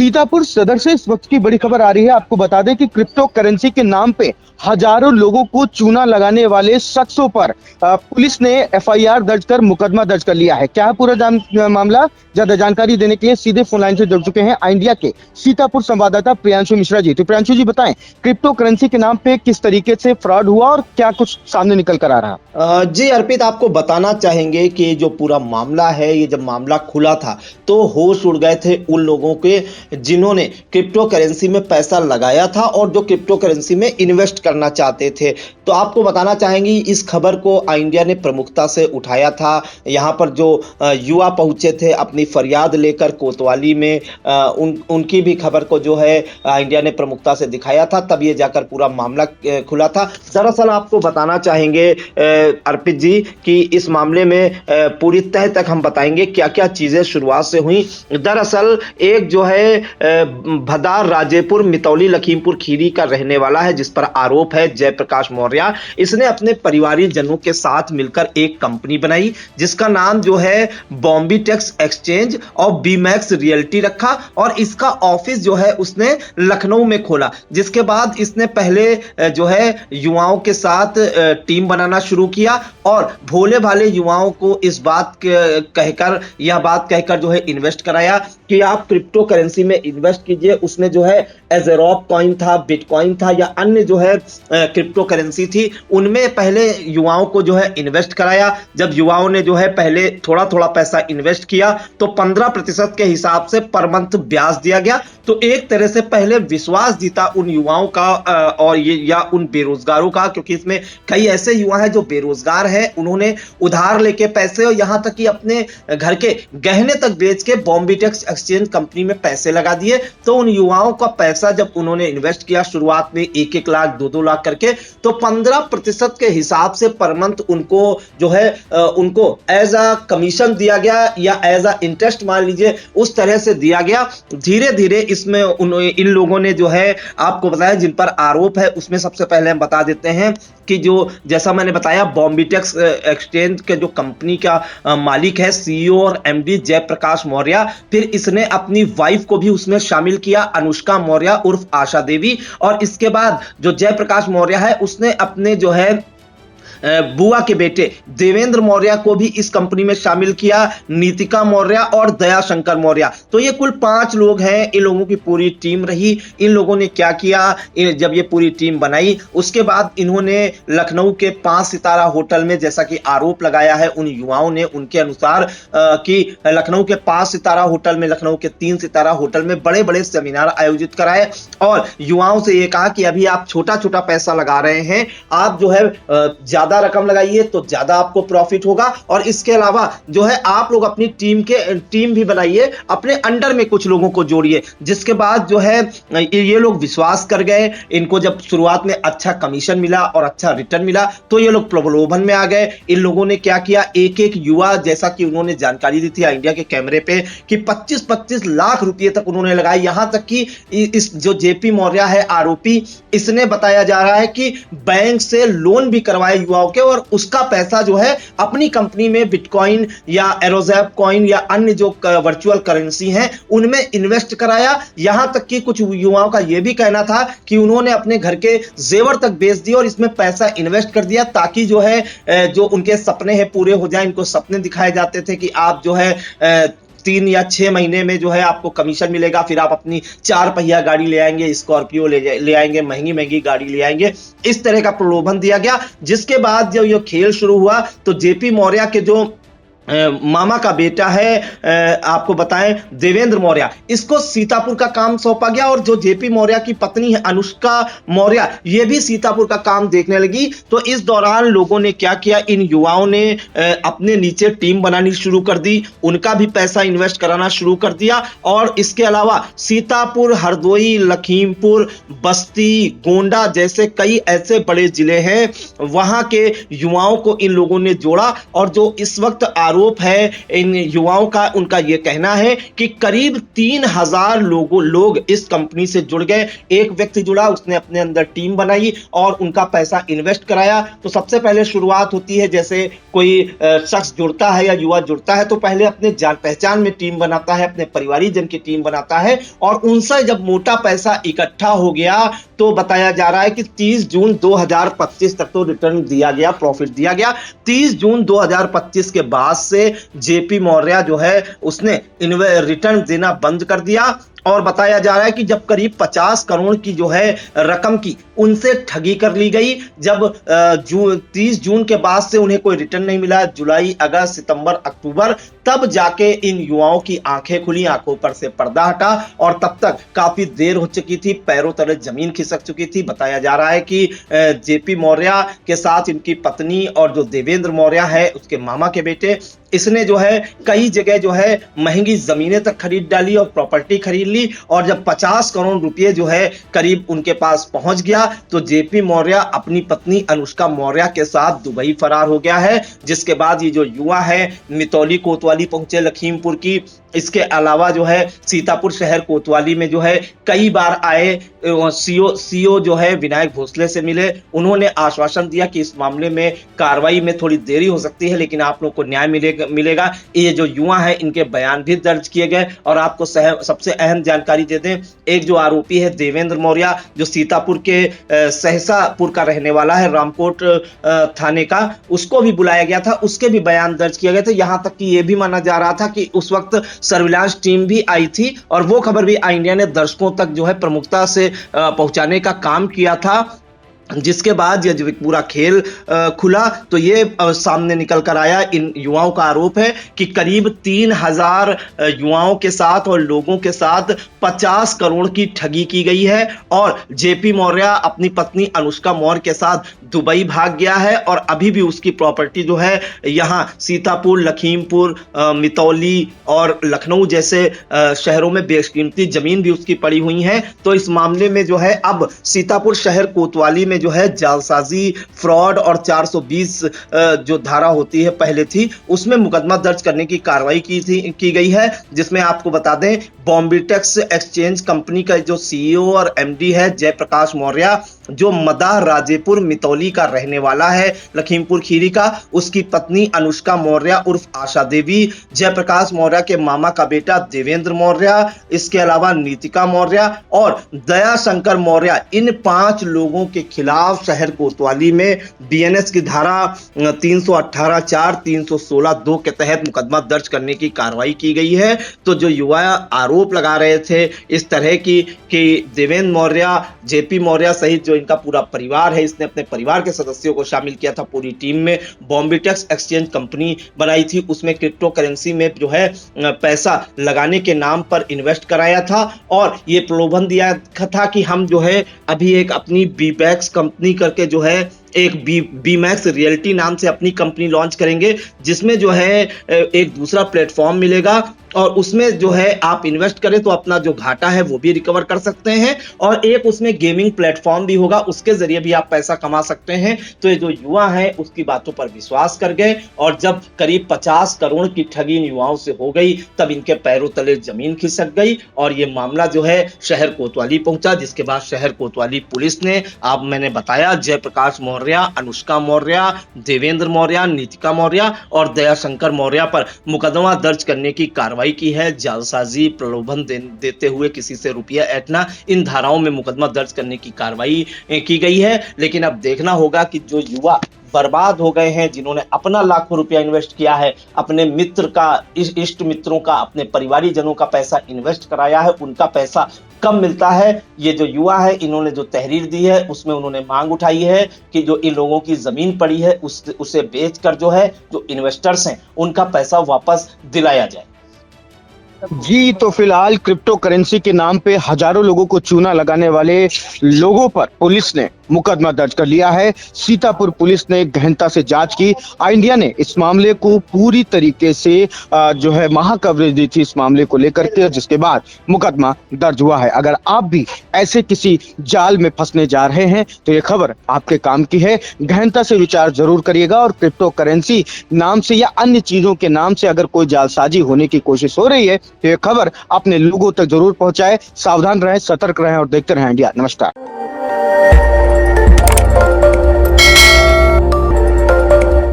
सीतापुर सदर से इस वक्त की बड़ी खबर आ रही है। आपको बता दें कि क्रिप्टो करेंसी के नाम पे हजारों लोगों को चूना लगाने वाले शख्सों पर पुलिस ने एफआईआर दर्ज कर मुकदमा दर्ज कर लिया है। क्या है पूरा मामला, ज्यादा जानकारी देने के लिए सीधे फोन लाइन से जुड़ चुके हैं इंडिया के सीतापुर संवाददाता प्रियांशु मिश्रा जी। तो प्रियांशु जी बताएं, क्रिप्टो करेंसी के नाम पे किस तरीके से फ्रॉड हुआ और क्या कुछ सामने निकल कर आ रहा? जी अर्पित, आपको बताना चाहेंगे कि जो पूरा मामला है, ये जब मामला खुला था तो होश उड़ गए थे उन लोगों के जिन्होंने क्रिप्टो करेंसी में पैसा लगाया था और जो क्रिप्टो करेंसी में इन्वेस्ट करना चाहते थे। तो आपको बताना चाहेंगे, इस खबर को इंडिया ने प्रमुखता से उठाया था। यहाँ पर जो युवा पहुंचे थे अपनी फरियाद लेकर कोतवाली में, उनकी भी खबर को जो है इंडिया ने प्रमुखता से दिखाया था, तब ये जाकर पूरा मामला खुला था। दरअसल आपको बताना चाहेंगे अर्पित जी कि इस मामले में पूरी तह तक हम बताएंगे क्या क्या चीजें शुरुआत से हुई। दरअसल एक जो है भदार राजेपुर मितौली लखीमपुर खीरी का रहने वाला है, जिस पर आरोप है जयप्रकाश मौर्य। इसने अपने परिवारजनों के साथ मिलकर एक कंपनी बनाई जिसका नाम जो है बॉम्बीटेक्स एक्सचेंज और बीमैक्स रियल्टी रखा और इसका ऑफिस जो है उसने लखनऊ में खोला। जिसके बाद इसने पहले जो है युवाओं के साथ टीम बनाना शुरू किया और भोले भाले युवाओं को इस बात कहकर जो है इन्वेस्ट कराया कि आप क्रिप्टो करेंसी में इन्वेस्ट कीजिए। उसमें जो है एज़ेरोप कॉइन था, बिटकॉइन था या अन्य जो है क्रिप्टो करेंसी थी, उनमें पहले युवाओं को जो है इन्वेस्ट कराया। जब युवाओं ने जो है पहले थोड़ा थोड़ा पैसा इन्वेस्ट किया तो 15% के हिसाब से पर मंथ ब्याज दिया गया। तो एक तरह से पहले विश्वास जीता उन युवाओं का और ये या उन बेरोजगारों का, क्योंकि इसमें कई ऐसे युवा हैं जो बेरोजगार हैं, उन्होंने उधार लेके पैसे और यहां तक कि अपने घर के गहने तक बेच के बॉम्बीटेक्स एक्सचेंज कंपनी में पैसे लगा दिए। तो उन युवाओं का पैसा जब उन्होंने इन्वेस्ट किया शुरुआत में 1-1 लाख 2-2 लाख करके, तो 15% के हिसाब से पर मंथ उनको जो है उनको एज अ कमीशन दिया गया या एज अ इंटरेस्ट मान लीजिए, उस तरह से दिया गया। धीरे धीरे इसमें इन लोगों ने जो है आपको बताया जिन पर आरोप है, उसमें सबसे पहले हम बता देते हैं कि जो जैसा मैंने बताया बॉम्बीटेक्स एक्सचेंज के जो कंपनी का मालिक है, सीईओ और एमडी जयप्रकाश मौर्य, फिर इसने अपनी वाइफ को भी उसमें शामिल किया, अनुष्का मौर्य उर्फ आशा देवी। और इसके बाद जो जयप्रकाश मौर्य है उसने अपने जो है बुआ के बेटे देवेंद्र मौर्य को भी इस कंपनी में शामिल किया, नीतिका मौर्य और दयाशंकर मौर्य। तो ये कुल 5 लोग हैं, इन लोगों की पूरी टीम रही। इन लोगों ने क्या किया, जब ये पूरी टीम बनाई उसके बाद इन्होंने लखनऊ के 5 सितारा होटल में, जैसा कि आरोप लगाया है उन युवाओं ने, उनके अनुसार कि लखनऊ के 5 सितारा होटल में, लखनऊ के 3 सितारा होटल में बड़े बड़े सेमिनार आयोजित कराए और युवाओं से ये कहा कि अभी आप छोटा छोटा पैसा लगा रहे हैं, आप जो है ज्यादा रकम लगाइए तो ज्यादा आपको प्रॉफिट होगा। और इसके अलावा जो है आप लोग अपनी टीम भी बनाइए, अपने अंडर में कुछ लोगों को जोड़िए। जिसके बाद जो है ये लोग विश्वास कर गए। इनको जब शुरुआत में अच्छा कमीशन मिला और अच्छा रिटर्न मिला तो ये लोग प्रलोभन में आ गए। इन लोगों ने क्या किया, एक एक युवा, जैसा कि उन्होंने जानकारी दी थी इंडिया के कैमरे पे कि 25-25 लाख रुपए तक उन्होंने लगाए। यहां तक कि इस जो जेपी मौर्य है आरोपी, इसने बताया जा रहा है कि बैंक से लोन भी करवाए युवाओं के और उसका पैसा जो है अपनी कंपनी में बिटकॉइन या एरोजैप कॉइन या अन्य जो वर्चुअल करेंसी हैं उनमें इन्वेस्ट कराया। यहां तक कि कुछ युवाओं का यह भी कहना था कि उन्होंने अपने घर के जेवर तक बेच दिए और इसमें पैसा इन्वेस्ट कर दिया ताकि जो है जो उनके सपने हैं पूरे हो जाए। इनको सपने दिखाए जाते थे कि आप जो है 3 या 6 महीने में जो है आपको कमीशन मिलेगा, फिर आप अपनी 4 पहिया गाड़ी ले आएंगे, स्कॉर्पियो ले आएंगे, महंगी महंगी गाड़ी ले आएंगे। इस तरह का प्रलोभन दिया गया। जिसके बाद जब ये खेल शुरू हुआ तो जेपी मौर्य के जो मामा का बेटा है, आपको बताएं देवेंद्र मौर्य, इसको सीतापुर का काम सौंपा गया और जो जेपी मौर्य की पत्नी है अनुष्का मौर्य, ये भी सीतापुर का काम देखने लगी। तो इस दौरान लोगों ने क्या किया, इन युवाओं ने अपने नीचे टीम बनानी शुरू कर दी, उनका भी पैसा इन्वेस्ट कराना शुरू कर दिया। और इसके अलावा सीतापुर, हरदोई, लखीमपुर, बस्ती, गोंडा जैसे कई ऐसे बड़े जिले हैं, वहां के युवाओं को इन लोगों ने जोड़ा और जो इस वक्त आरोप आरोप है इन युवाओं का। उनका यह कहना है कि करीब 3000 लोग इस कंपनी से जुड़ गए। एक व्यक्ति जुड़ा, उसने अपने अंदर टीम बनाई और उनका पैसा इन्वेस्ट कराया। तो सबसे पहले शुरुआत होती है, जैसे कोई शख्स जुड़ता है या युवा जुड़ता है तो पहले अपने जान पहचान में टीम बनाता है, अपने परिवारीजन की टीम बनाता है और उनसे जब मोटा पैसा इकट्ठा हो गया तो बताया जा रहा है कि 30 जून 2025 तक तो रिटर्न दिया गया, प्रॉफिट दिया गया। 30 जून 2025 के बाद से जेपी मौर्य जो है उसने रिटर्न देना बंद कर दिया और बताया जा रहा है कि जब करीब 50 करोड़ की जो है रकम की उनसे ठगी कर ली गई। जब 30 जून के बाद से उन्हें कोई रिटर्न नहीं मिला, जुलाई, अगस्त, सितंबर, अक्टूबर, तब जाके इन युवाओं की आंखें खुली, आंखों पर से पर्दा हटा और तब तक काफी देर हो चुकी थी, पैरों तले जमीन खिसक चुकी थी। बताया जा रहा है कि जेपी मौर्य के साथ इनकी पत्नी और जो देवेंद्र मौर्य है उसके मामा के बेटे, इसने जो है कई जगह जो है महंगी जमीनें तक खरीद डाली और प्रॉपर्टी खरीद ली और जब 50 करोड़ रुपए जो है करीब उनके पास पहुंच गया तो जेपी मौर्य अपनी पत्नी अनुष्का मौर्य के साथ दुबई फरार हो गया है। जिसके बाद ये जो युवा है मितौली कोतवाली पहुंचे लखीमपुर की, इसके अलावा जो है सीतापुर शहर कोतवाली में जो है कई बार आए, सीओ जो है विनायक भोसले से मिले। उन्होंने आश्वासन दिया कि इस मामले में कार्रवाई में थोड़ी देरी हो सकती है लेकिन आप लोग को न्याय मिलेगा। ये जो युवा है इनके बयान भी दर्ज किए गए और आपको सबसे अहम जानकारी दे दें, एक जो आरोपी है देवेंद्र मौर्य जो सीतापुर के सहसापुर का रहने वाला है, रामकोट थाने का, उसको भी बुलाया गया था, उसके भी बयान दर्ज किए गए थे। यहां तक कि यह भी माना जा रहा था कि उस वक्त सर्विलांस टीम भी आई थी और वो खबर भी आई इंडिया ने दर्शकों तक जो है प्रमुखता से पहुंचाने का काम किया था। जिसके बाद ये जब पूरा खेल खुला तो ये सामने निकल कर आया। इन युवाओं का आरोप है कि करीब 3000 युवाओं के साथ और लोगों के साथ 50 करोड़ की ठगी की गई है और जेपी मौर्य अपनी पत्नी अनुष्का मौर्य के साथ दुबई भाग गया है और अभी भी उसकी प्रॉपर्टी जो है यहाँ सीतापुर, लखीमपुर, मितौली और लखनऊ जैसे शहरों में बेशकीमती जमीन भी उसकी पड़ी हुई है। तो इस मामले में जो है अब सीतापुर शहर कोतवाली में जो है जालसाजी, फ्रॉड और 420 जो धारा होती है पहले थी, उसमें मुकदमा दर्ज करने की कार्रवाई की गई है। जिसमें आपको बता दें बॉम्बीटेक्स एक्सचेंज कंपनी का जो सीईओ और एमडी है जयप्रकाश मौर्य, जो मदाह राजेपुर मितौली का रहने वाला है, लखीमपुर खीरी का, उसकी पत्नी अनुष्का मौर्य उर्फ आशा देवी, जयप्रकाश मौर्य के मामा का बेटा देवेंद्र मौर्य, इसके अलावा नीतिका मौर्य और दया शंकर मौर्य, इन 5 लोगों के खिलाफ शहर कोतवाली में बीएनएस की धारा 318(4), 316(2) के तहत मुकदमा दर्ज करने की कार्रवाई की गई है। तो जो युवा आरोप लगा रहे थे इस तरह की कि देवेंद्र मौर्य, जेपी मौर्य सहित जो इनका पूरा परिवार है, इसने अपने परिवार के सदस्यों को शामिल किया था पूरी टीम में, बॉम्बीटेक्स एक्सचेंज कंपनी बनाई थी, उसमें क्रिप्टो करेंसी में जो है पैसा लगाने के नाम पर इन्वेस्ट कराया था और ये प्रलोभन दिया था कि हम जो है अभी एक अपनी बीपैक्स कंपनी करके जो है एक बीमैक्स रियलिटी नाम से अपनी कंपनी लॉन्च करेंगे, जिसमें जो है एक दूसरा प्लेटफॉर्म मिलेगा और उसमें जो है आप इन्वेस्ट करें तो अपना जो घाटा है वो भी रिकवर कर सकते हैं और एक उसमें गेमिंग प्लेटफॉर्म भी होगा, उसके जरिए भी आप पैसा कमा सकते हैं। तो ये जो युवा है उसकी बातों पर विश्वास कर गए और जब करीब 50 करोड़ की ठगी इन युवाओं से हो गई तब इनके पैरों तले जमीन खिसक गई और ये मामला जो है शहर कोतवाली पहुंचा। जिसके बाद शहर कोतवाली पुलिस ने, आप मैंने बताया, जयप्रकाश मौर्य, अनुष्का मौर्य, देवेंद्र मौर्य, नीतिका मौर्य और दयाशंकर मौर्य पर मुकदमा दर्ज करने की कार्रवाई की है। जालसाजी, प्रलोभन देते हुए किसी से रुपया ऐंठना, इन धाराओं में मुकदमा दर्ज करने की कार्रवाई की गई है। लेकिन अब देखना होगा कि जो युवा बर्बाद हो गए हैं, जिन्होंने अपना लाखों रुपया इन्वेस्ट किया है, अपने मित्र का, इष्ट मित्रों का, अपने परिवारी जनों का पैसा इन्वेस्ट कराया है, उनका पैसा कब मिलता है। ये जो युवा है इन्होंने जो तहरीर दी है उसमें उन्होंने मांग उठाई है कि जो इन लोगों की जमीन पड़ी है उसे बेचकर जो है जो इन्वेस्टर्स हैं उनका पैसा वापस दिलाया जाए। जी, तो फिलहाल क्रिप्टो करेंसी के नाम पे हजारों लोगों को चूना लगाने वाले लोगों पर पुलिस ने मुकदमा दर्ज कर लिया है। सीतापुर पुलिस ने गहनता से जांच की। इंडिया ने इस मामले को पूरी तरीके से जो है महाकवरेज दी थी इस मामले को लेकर के, जिसके बाद मुकदमा दर्ज हुआ है। अगर आप भी ऐसे किसी जाल में फंसने जा रहे हैं तो ये खबर आपके काम की है। गहनता से विचार जरूर करिएगा और क्रिप्टो करेंसी नाम से या अन्य चीजों के नाम से अगर कोई जालसाजी होने की कोशिश हो रही है तो ये खबर अपने लोगों तक जरूर पहुंचाए। सावधान रहें, सतर्क रहें और देखते रहें इंडिया। नमस्कार।